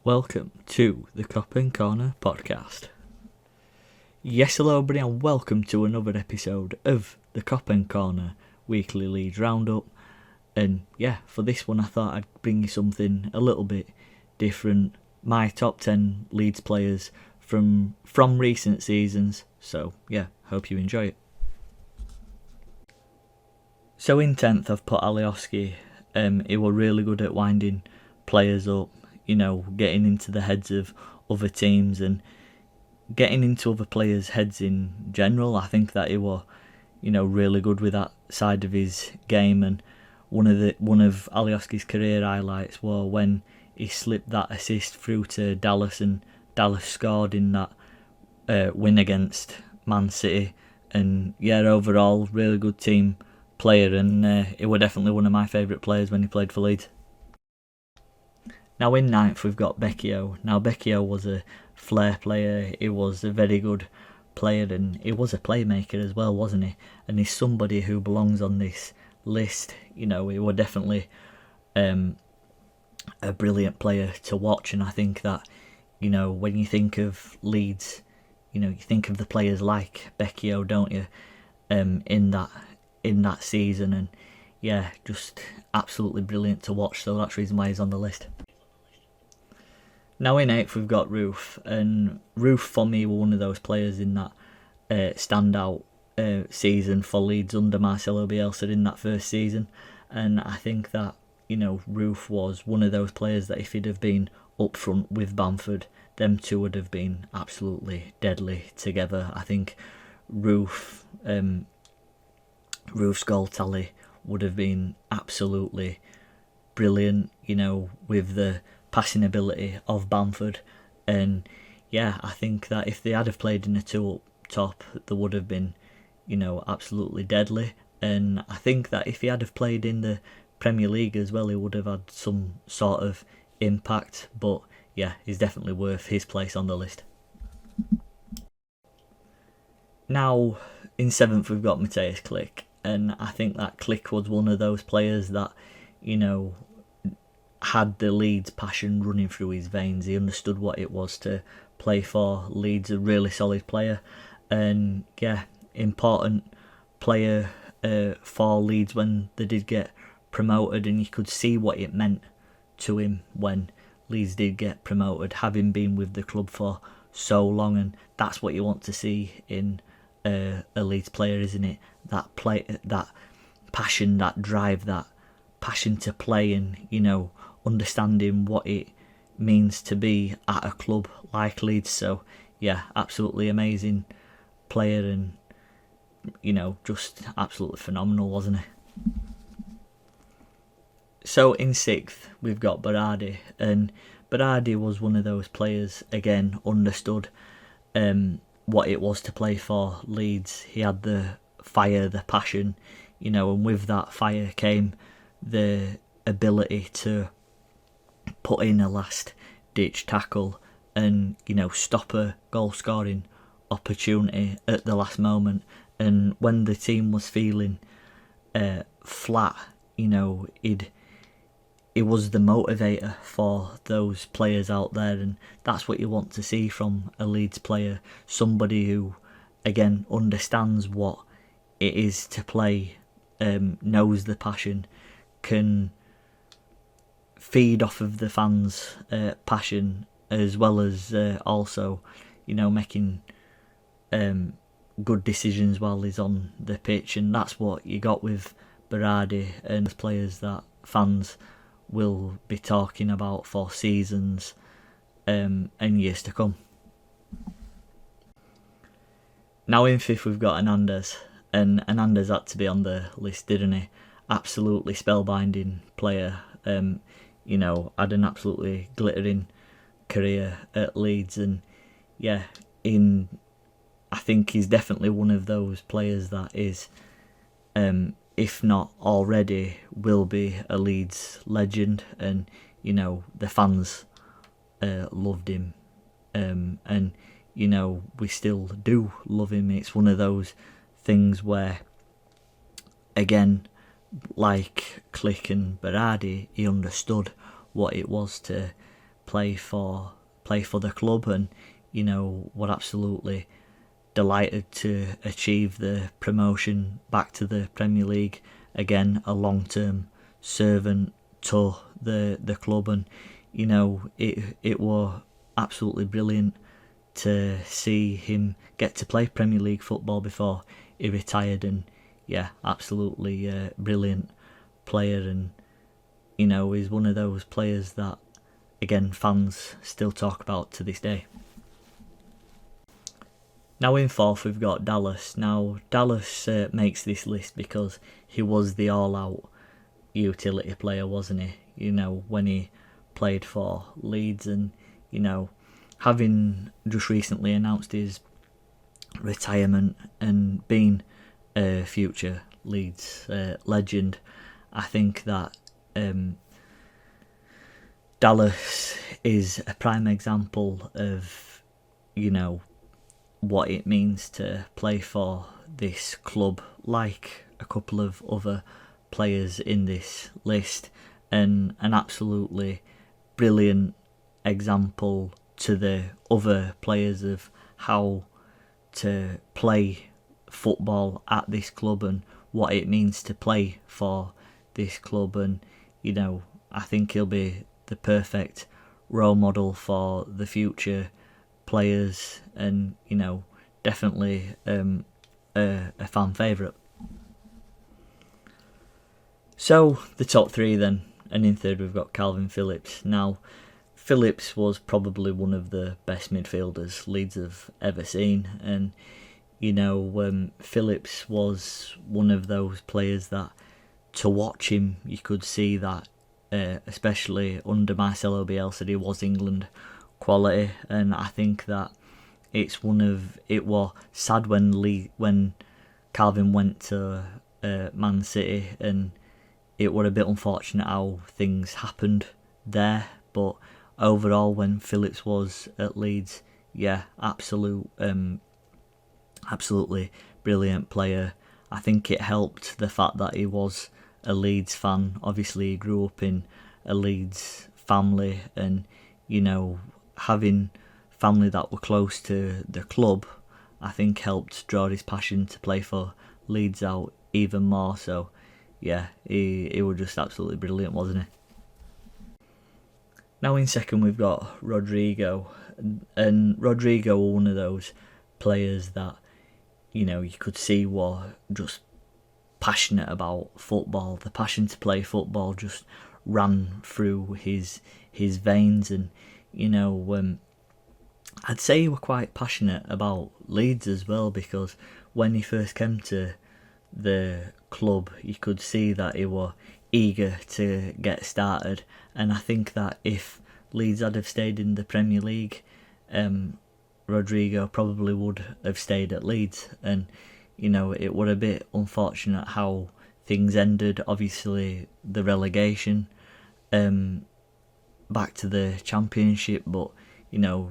Welcome to the Kopendcorner podcast. Yes, hello everybody, and welcome to another episode of the Kopendcorner weekly Leeds roundup. And yeah, for this one I thought I'd bring you something a little bit different. My top 10 Leeds players from recent seasons. So yeah, hope you enjoy it. So in 10th I've put Alioski. He was really good at winding players up, getting into the heads of other teams and getting into other players' heads in general. I think that he was, really good with that side of his game. And one of Alioski's career highlights was when he slipped that assist through to Dallas, and Dallas scored in that win against Man City. And yeah, overall, really good team player, and he was definitely one of my favourite players when he played for Leeds. Now in 9th we've got Becchio. Now Becchio was a flair player, he was a very good player, and he was a playmaker as well, wasn't he? And he's somebody who belongs on this list. He was definitely a brilliant player to watch, and I think that, when you think of Leeds, you think of the players like Becchio, don't you, in that season. And yeah, just absolutely brilliant to watch, so that's the reason why he's on the list. Now in 8th we've got Roof, and Roof for me were one of those players in that standout season for Leeds under Marcelo Bielsa in that first season. And I think that, Roof was one of those players that if he'd have been up front with Bamford, them two would have been absolutely deadly together. I think Roof's goal tally would have been absolutely brilliant, with the passing ability of Bamford. And yeah, I think that if they had have played in a two up top, they would have been, absolutely deadly. And I think that if he had have played in the Premier League as well, he would have had some sort of impact. But yeah, he's definitely worth his place on the list. Now in 7th we've got Mateus Klick, and I think that Klick was one of those players that, had the Leeds passion running through his veins. He understood what it was to play for Leeds, a really solid player, and yeah, important player for Leeds when they did get promoted, and you could see what it meant to him when Leeds did get promoted, having been with the club for so long. And that's what you want to see in a Leeds player, isn't it? That passion, that drive, that passion to play, and understanding what it means to be at a club like Leeds. So yeah, absolutely amazing player, and just absolutely phenomenal, wasn't he? So in 6th we've got Berardi, and Berardi was one of those players, again, understood what it was to play for Leeds. He had the fire, the passion, and with that fire came the ability to put in a last ditch tackle and stop a goal scoring opportunity at the last moment. And when the team was feeling flat, it was the motivator for those players out there, and that's what you want to see from a Leeds player. Somebody who, again, understands what it is to play, knows the passion, can feed off of the fans' passion, as well as also, making good decisions while he's on the pitch. And that's what you got with Berardi, and players that fans will be talking about for seasons and years to come. Now in 5th we've got Hernandez, and Hernandez had to be on the list, didn't he? Absolutely spellbinding player. Had an absolutely glittering career at Leeds, and yeah, I think he's definitely one of those players that is, if not already, will be a Leeds legend. And the fans loved him, and we still do love him. It's one of those things where, again, like Klick and Berardi, he understood what it was to play for the club, and were absolutely delighted to achieve the promotion back to the Premier League. Again, a long-term servant to the club, and it were absolutely brilliant to see him get to play Premier League football before he retired. And yeah, absolutely brilliant player, and he's one of those players that, again, fans still talk about to this day. Now in fourth we've got Dallas. Now Dallas makes this list because he was the all-out utility player, wasn't he? When he played for Leeds, and having just recently announced his retirement and being a future Leeds legend, I think that Dallas is a prime example of what it means to play for this club, like a couple of other players in this list, and an absolutely brilliant example to the other players of how to play football at this club and what it means to play for this club. And I think he'll be the perfect role model for the future players, and definitely a fan favourite. So the top three then, and in third we've got Calvin Phillips. Now Phillips was probably one of the best midfielders Leeds have ever seen, and Phillips was one of those players that, to watch him, you could see that especially under Marcelo Bielsa, he was England quality. And I think that it was sad when Calvin went to Man City, and it were a bit unfortunate how things happened there. But overall, when Phillips was at Leeds, yeah, absolutely brilliant player. I think it helped the fact that he was a Leeds fan. Obviously, he grew up in a Leeds family, and having family that were close to the club, I think helped draw his passion to play for Leeds out even more. So yeah, he was just absolutely brilliant, wasn't he? Now in second we've got Rodrigo, and Rodrigo were one of those players that you could see were just passionate about football. The passion to play football just ran through his veins, and I'd say he were quite passionate about Leeds as well, because when he first came to the club, you could see that he were eager to get started. And I think that if Leeds had have stayed in the Premier League, Rodrigo probably would have stayed at Leeds. And it were a bit unfortunate how things ended. Obviously the relegation back to the Championship, but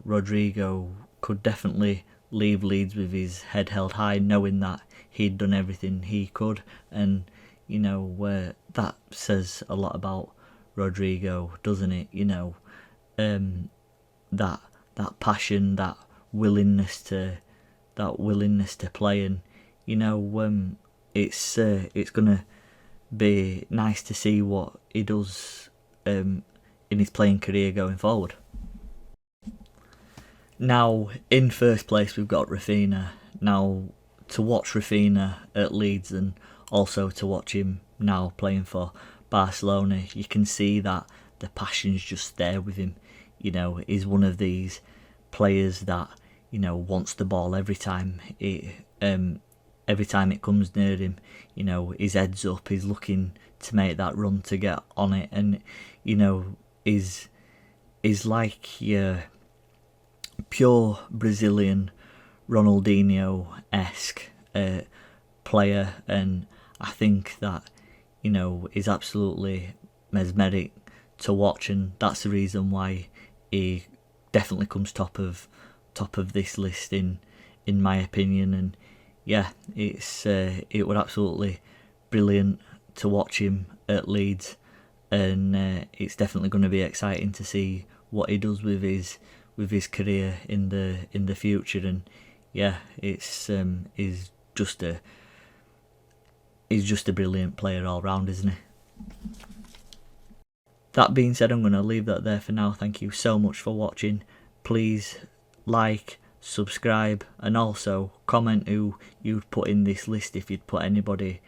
Rodrigo could definitely leave Leeds with his head held high, knowing that he'd done everything he could. And that says a lot about Rodrigo, doesn't it? That passion, that willingness to play. And it's gonna be nice to see what he does in his playing career going forward. Now in first place we've got Rafinha. Now to watch Rafinha at Leeds, and also to watch him now playing for Barcelona, you can see that the passion's just there with him. He's one of these players that wants the ball every time it comes near him. His head's up, he's looking to make that run to get on it, and is like your pure Brazilian Ronaldinho-esque player. And I think that is absolutely mesmeric to watch, and that's the reason why he definitely comes top of this list in my opinion. And yeah, it was absolutely brilliant to watch him at Leeds, and it's definitely going to be exciting to see what he does with his career in the future. And yeah, he's just a brilliant player all round, isn't he? That being said, I'm going to leave that there for now. Thank you so much for watching. Please like, subscribe, and also comment who you'd put in this list, if you'd put anybody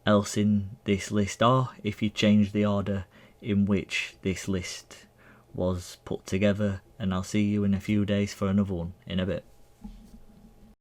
else in this list, or if you change the order in which this list was put together. And I'll see you in a few days for another one in a bit.